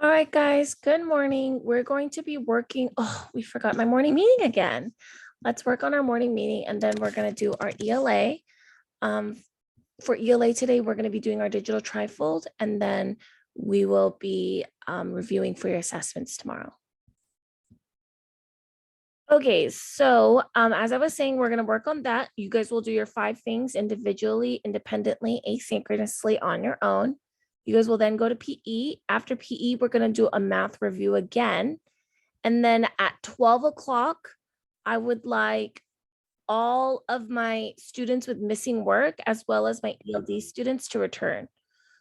All right, guys, good morning. We're going to be working. Oh, we forgot my morning meeting again. Let's work on our morning meeting and then we're going to do our ELA. Um, for ELA today, we're going to be doing our digital trifold and then we will be reviewing for your assessments tomorrow. Okay, so as I was saying, we're going to work on that. You guys will do your 5 things individually, independently, asynchronously on your own. You guys will then go to PE. After PE, we're going to do a math review again. And then at 12 o'clock, I would like all of my students with missing work as well as my ELD students to return.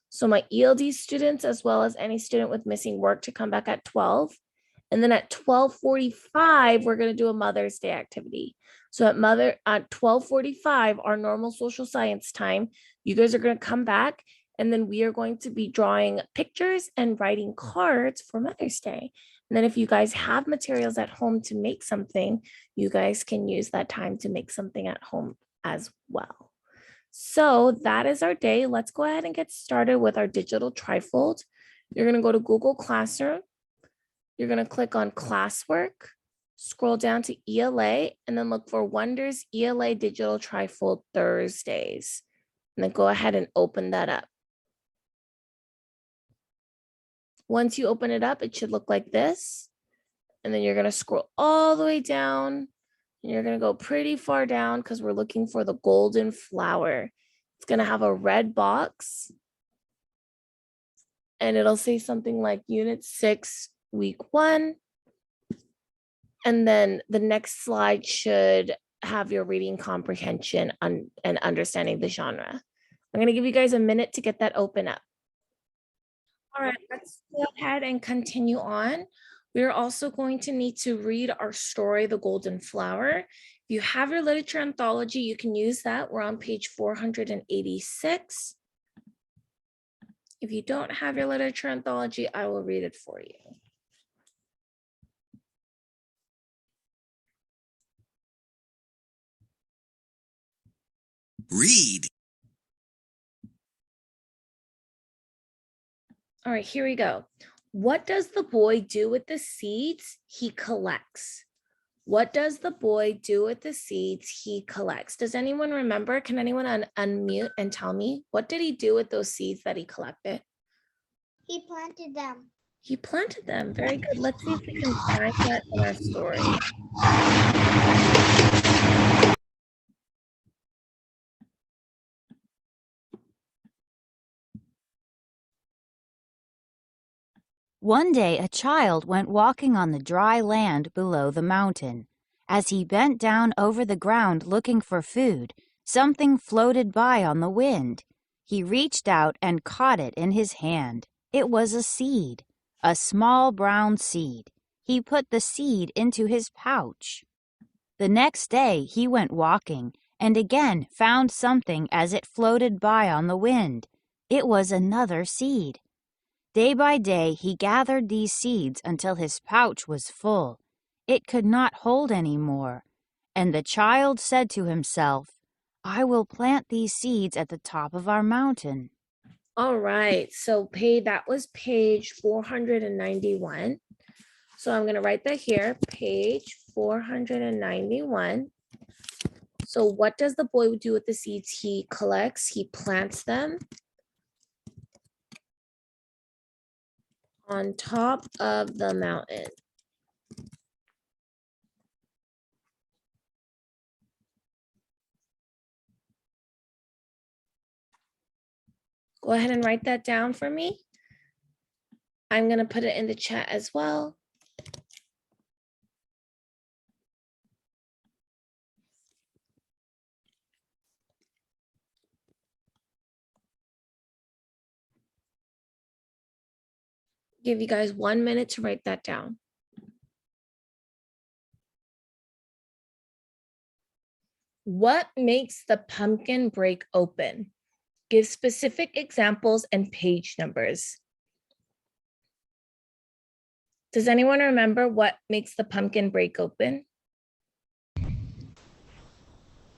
So my ELD students as well as any student with missing work to come back at 12. And then at 12:45, we're going to do a Mother's Day activity. So at 12:45, our normal social science time, you guys are going to come back and then we are going to be drawing pictures and writing cards for Mother's Day. And then if you guys have materials at home to make something, you guys can use that time to make something at home as well. So that is our day. Let's go ahead and get started with our digital trifold. You're going to go to Google Classroom. You're going to click on classwork, scroll down to ELA, and then look for Wonders ELA Digital Trifold Thursdays. And then go ahead and open that up. Once you open it up, it should look like this. And then you're going to scroll all the way down. And you're going to go pretty far down because we're looking for the golden flower. It's going to have a red box. And it'll say something like Unit 6, Week 1. And then the next slide should have your reading comprehension and understanding the genre. I'm going to give you guys a minute to get that open up. All right, let's go ahead and continue on. We're also going to need to read our story, The Golden Flower. If you have your literature anthology, you can use that. We're on page 486. If you don't have your literature anthology, I will read it for you. Read. All right, here we go. What does the boy do with the seeds he collects? What does the boy do with the seeds he collects? Does anyone remember? Can anyone unmute and tell me? What did he do with those seeds that he collected? He planted them. He planted them. Very good. Let's see if we can find that in our story. One day a child went walking on the dry land below the mountain. As he bent down over the ground looking for food, something floated by on the wind. He reached out and caught it in his hand. It was a seed, a small brown seed. He put the seed into his pouch. The next day he went walking and again found something as it floated by on the wind. It was another seed. Day by day he gathered these seeds until his pouch was full. It could not hold any more. And the child said to himself, "I will plant these seeds at the top of our mountain." All right, so that was page 491. So I'm going to write that here, page 491. So what does the boy do with the seeds he collects? He plants them on top of the mountain. Go ahead and write that down for me. I'm going to put it in the chat as well. Give you guys 1 minute to write that down. What makes the pumpkin break open? Give specific examples and page numbers. Does anyone remember what makes the pumpkin break open?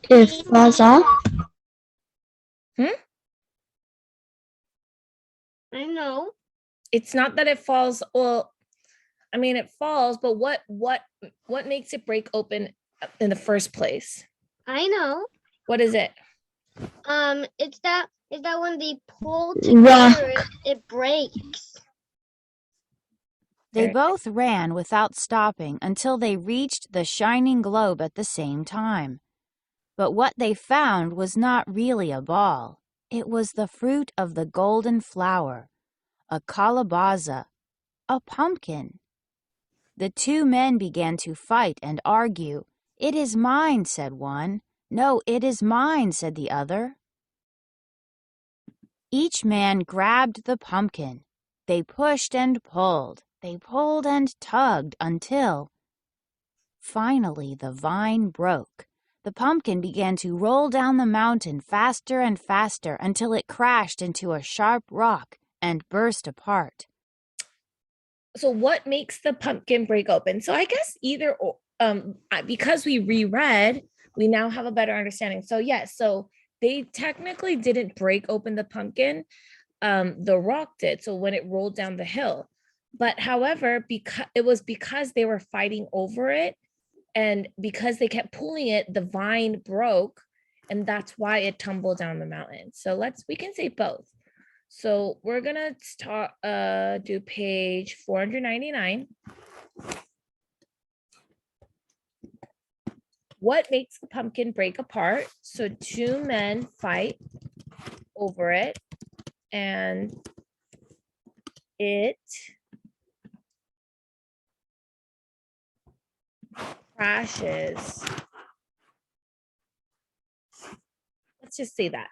It falls off. I know. It's not that it falls. Well, I mean, it falls, but what makes it break open in the first place? I know. What is it? It's that when they pull Rock. together, it breaks. They Very good. both ran without stopping until they reached the shining globe at the same time. But what they found was not really a ball. It was the fruit of the golden flower, a calabaza, a pumpkin. The two men began to fight and argue. "It is mine," said one. "No, it is mine," said the other. Each man grabbed the pumpkin. They pushed and pulled. They pulled and tugged until finally the vine broke. The pumpkin began to roll down the mountain faster and faster until it crashed into a sharp rock and burst apart. So what makes the pumpkin break open? So I guess because we reread, we now have a better understanding. So yes, so they technically didn't break open the pumpkin. The rock did. So when it rolled down the hill. But however, because they were fighting over it, and because they kept pulling it, the vine broke, and that's why it tumbled down the mountain. So we can say both. So we're gonna start do page 499. What makes the pumpkin break apart? So two men fight over it, and it crashes. Let's just say that.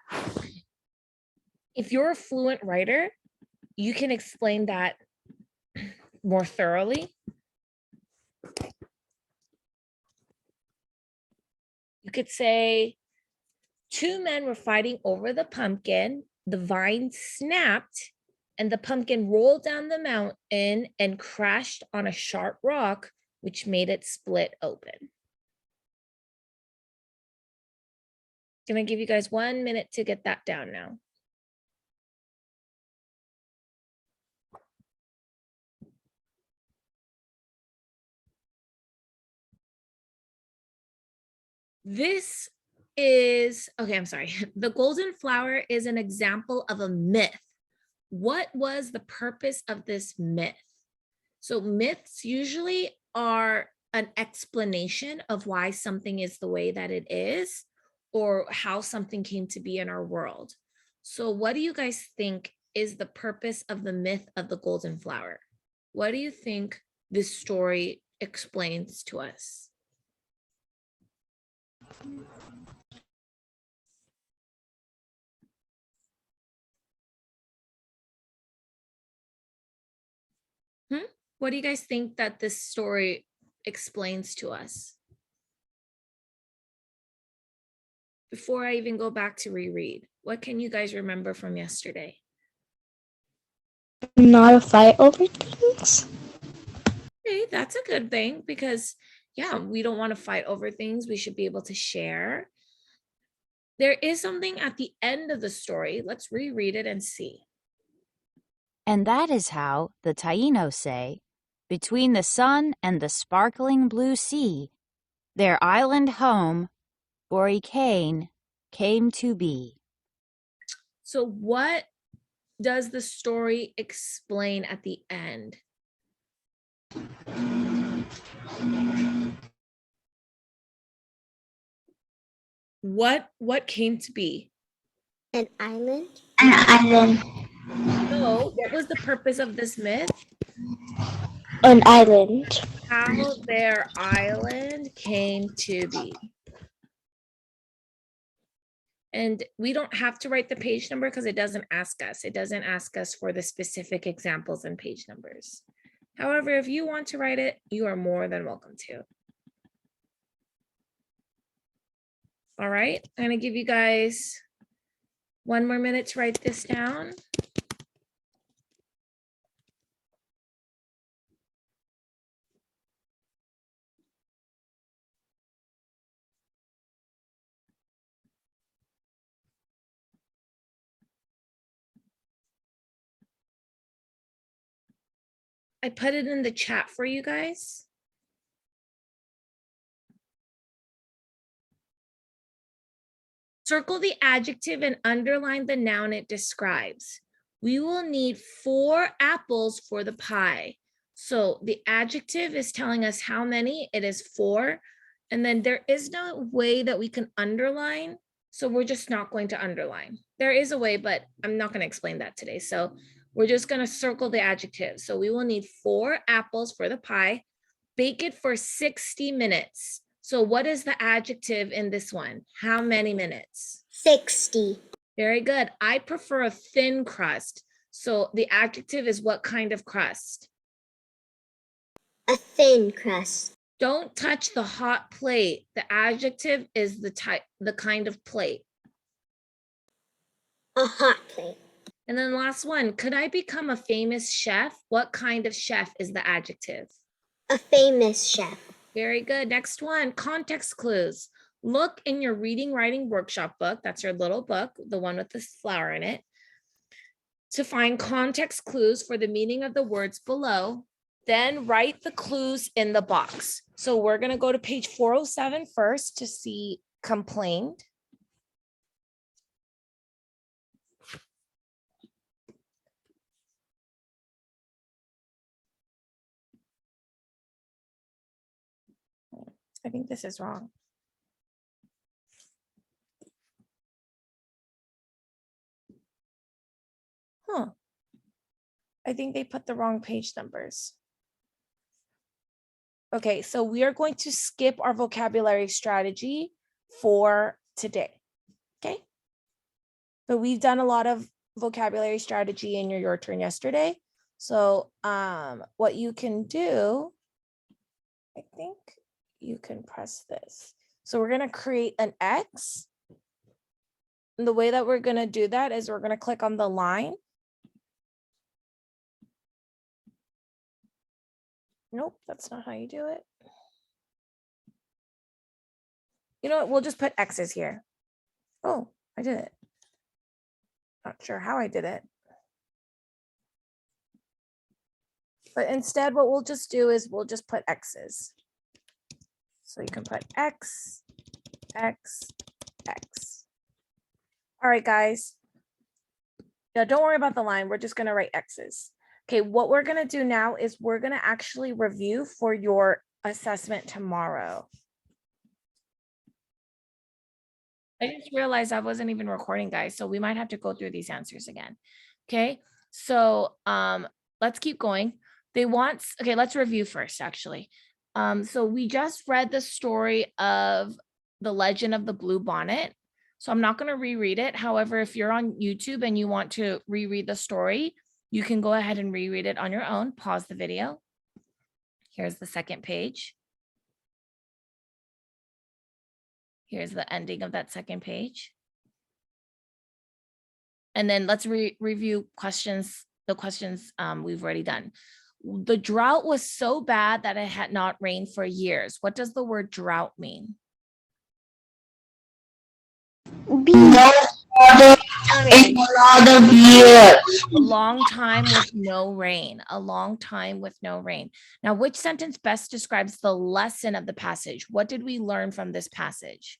If you're a fluent writer, you can explain that more thoroughly. You could say two men were fighting over the pumpkin, the vine snapped, and the pumpkin rolled down the mountain and crashed on a sharp rock, which made it split open. Gonna give you guys 1 minute to get that down now. This is, okay, I'm sorry. The golden flower is an example of a myth. What was the purpose of this myth? So myths usually are an explanation of why something is the way that it is, or how something came to be in our world. So what do you guys think is the purpose of the myth of the golden flower? What do you think this story explains to us? What do you guys think that this story explains to us? Before I even go back to reread, what can you guys remember from yesterday? Not a fight over things. Okay, that's a good thing because, yeah, we don't want to fight over things. We should be able to share. There is something at the end of the story. Let's reread it and see. And that is how the Taínos say, between the sun and the sparkling blue sea, their island home, Boricane, came to be. So what does the story explain at the end? What came to be? An island? An island. So what was the purpose of this myth? An island. How their island came to be. And we don't have to write the page number because it doesn't ask us. It doesn't ask us for the specific examples and page numbers. However, if you want to write it, you are more than welcome to. All right, I'm gonna give you guys 1 more minute to write this down. I put it in the chat for you guys. Circle the adjective and underline the noun it describes. We will need 4 apples for the pie. So the adjective is telling us how many, it is 4. And then there is no way that we can underline. So we're just not going to underline. There is a way, but I'm not going to explain that today. So we're just going to circle the adjective. So we will need 4 apples for the pie. Bake it for 60 minutes. So what is the adjective in this one? How many minutes? 60. Very good. I prefer a thin crust. So the adjective is what kind of crust? A thin crust. Don't touch the hot plate. The adjective is the kind of plate. A hot plate. And then last one, could I become a famous chef? What kind of chef is the adjective? A famous chef. Very good. Next one, context clues. Look in your reading writing workshop book. That's your little book, the one with this flower in it, to find context clues for the meaning of the words below. Then write the clues in the box. So we're going to go to page 407 first to see complained. I think this is wrong. Huh. I think they put the wrong page numbers. Okay, so we are going to skip our vocabulary strategy for today. Okay. But we've done a lot of vocabulary strategy in your turn yesterday. So what you can do, I think you can press this. So we're going to create an X. And the way that we're going to do that is we're going to click on the line. Nope, that's not how you do it. You know what? We'll just put X's here. Oh, I did it. Not sure how I did it. But instead, what we'll just do is we'll just put X's. So you can put X, X, X. All right, guys. Yeah, don't worry about the line. We're just going to write X's. Okay, what we're going to do now is we're going to actually review for your assessment tomorrow. I just realized I wasn't even recording, guys, so we might have to go through these answers again. Okay, so let's keep going. Okay, let's review first, actually. So we just read the story of The Legend of the Blue Bonnet. So I'm not going to reread it. However, if you're on YouTube and you want to reread the story, you can go ahead and reread it on your own. Pause the video. Here's the second page. Here's the ending of that second page. And then let's review questions, the questions we've already done. The drought was so bad that it had not rained for years. What does the word drought mean? No water in a lot of years. A long time with no rain. A long time with no rain. Now, which sentence best describes the lesson of the passage? What did we learn from this passage?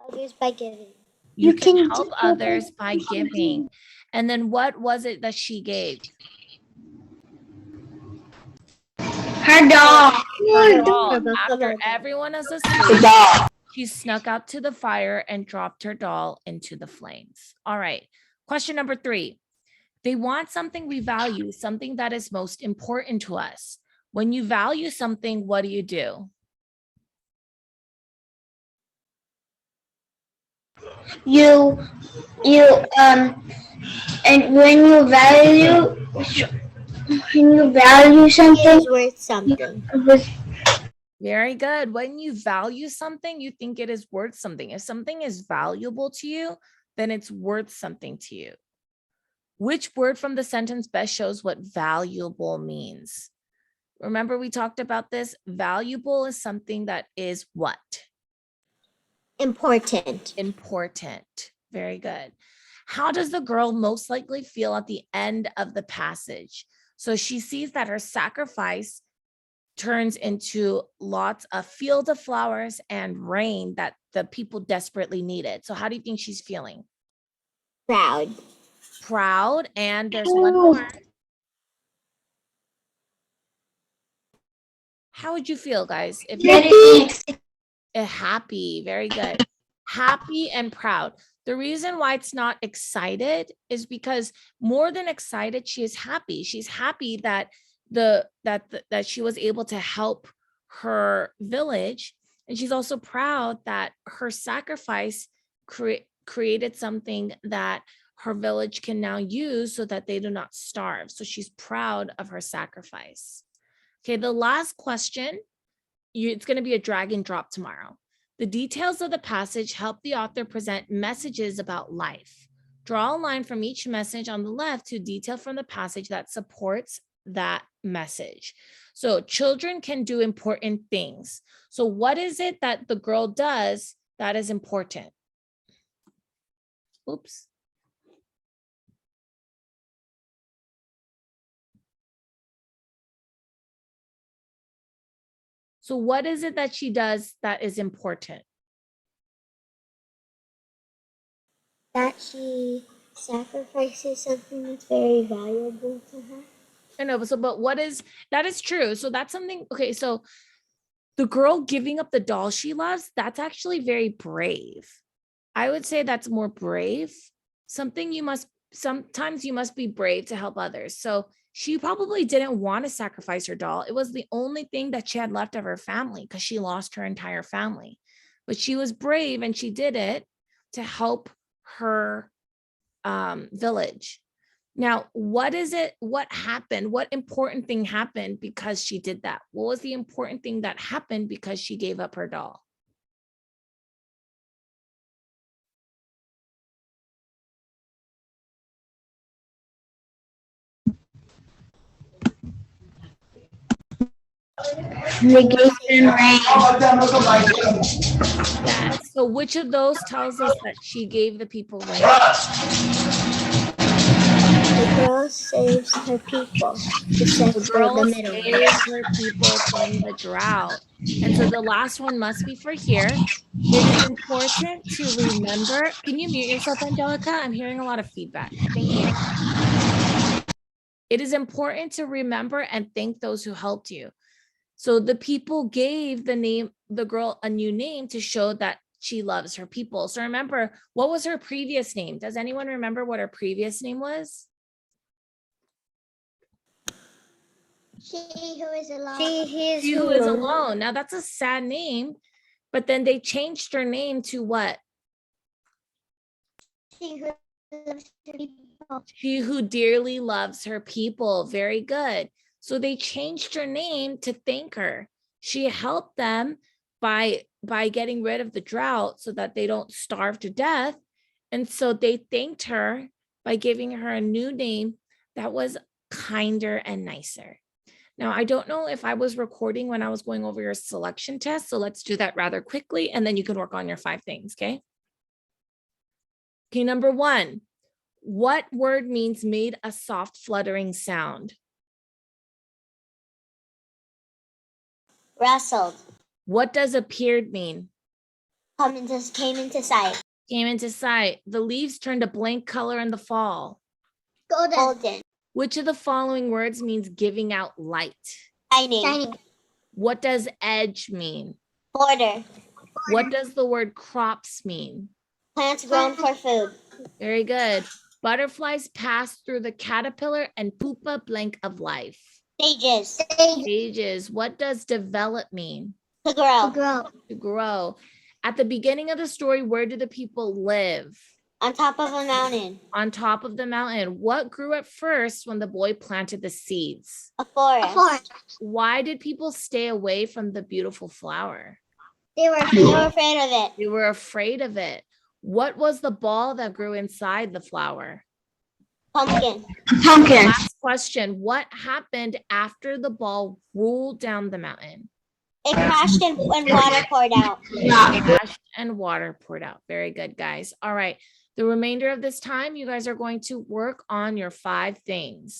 Others by giving. You can help others by giving. And then what was it that she gave? Her dog. Her doll. After everyone is asleep, she snuck out to the fire and dropped her doll into the flames. All right. Question number 3. They want something we value, something that is most important to us. When you value something, what do? And when you value something, It's worth something. Very good. When you value something, you think it is worth something. If something is valuable to you, then it's worth something to you. Which word from the sentence best shows what valuable means? Remember, we talked about this. Valuable is something that is what? Important. Important. Very good. How does the girl most likely feel at the end of the passage? So she sees that her sacrifice turns into lots of fields of flowers and rain that the people desperately needed. So how do you think she's feeling? Proud. Proud. And there's one more. How would you feel, guys? If happy, very good. Happy and proud. The reason why it's not excited is because more than excited, she is happy. She's happy that that she was able to help her village, and she's also proud that her sacrifice created something that her village can now use so that they do not starve. So she's proud of her sacrifice. Okay, the last question, it's going to be a drag and drop tomorrow. The details of the passage help the author present messages about life. Draw a line from each message on the left to detail from the passage that supports that message. So children can do important things. So what is it that the girl does that is important? Oops. So what is it that she does that is important? That she sacrifices something that's very valuable to her. I know, so but that is true. So that's something, okay, so the girl giving up the doll she loves, that's actually very brave. I would say that's more brave. Sometimes you must be brave to help others. So she probably didn't want to sacrifice her doll. It was the only thing that she had left of her family because she lost her entire family. But she was brave and she did it to help her village. Now, what happened? What important thing happened because she did that? What was the important thing that happened because she gave up her doll? Yes. So which of those tells us that she gave the people rain? The girl saves her people. The girl saves her people from the drought. And so the last one must be for here. It is important to remember. Can you mute yourself, Angelica? I'm hearing a lot of feedback. Thank you. It is important to remember and thank those who helped you. So the people gave the girl a new name to show that she loves her people. So remember, what was her previous name? Does anyone remember what her previous name was? She who is alone. She who is alone. Now that's a sad name, but then they changed her name to what? She who loves her people. She who dearly loves her people. Very good. So they changed her name to thank her. She helped them by getting rid of the drought so that they don't starve to death. And so they thanked her by giving her a new name that was kinder and nicer. Now, I don't know if I was recording when I was going over your selection test, so let's do that rather quickly, and then you can work on your 5 things, okay? Okay, number 1, what word means made a soft fluttering sound? Rustled. What does appeared mean? Came into sight. Came into sight. The leaves turned a blank color in the fall. Golden. Which of the following words means giving out light? Shining. What does edge mean? Border. What does the word crops mean? Plants grown for food. Very good. Butterflies pass through the caterpillar and pupa blank of life. Stages. Stages. What does develop mean? To grow. To grow. At the beginning of the story, where do the people live? On top of a mountain. On top of the mountain. What grew at first when the boy planted the seeds? A forest. Why did people stay away from the beautiful flower? They were afraid of it. They were afraid of it. What was the ball that grew inside the flower? Pumpkin. Last question. What happened after the ball rolled down the mountain? It crashed and water poured out. It crashed and water poured out. Very good, guys. All right. The remainder of this time, you guys are going to work on your 5 things.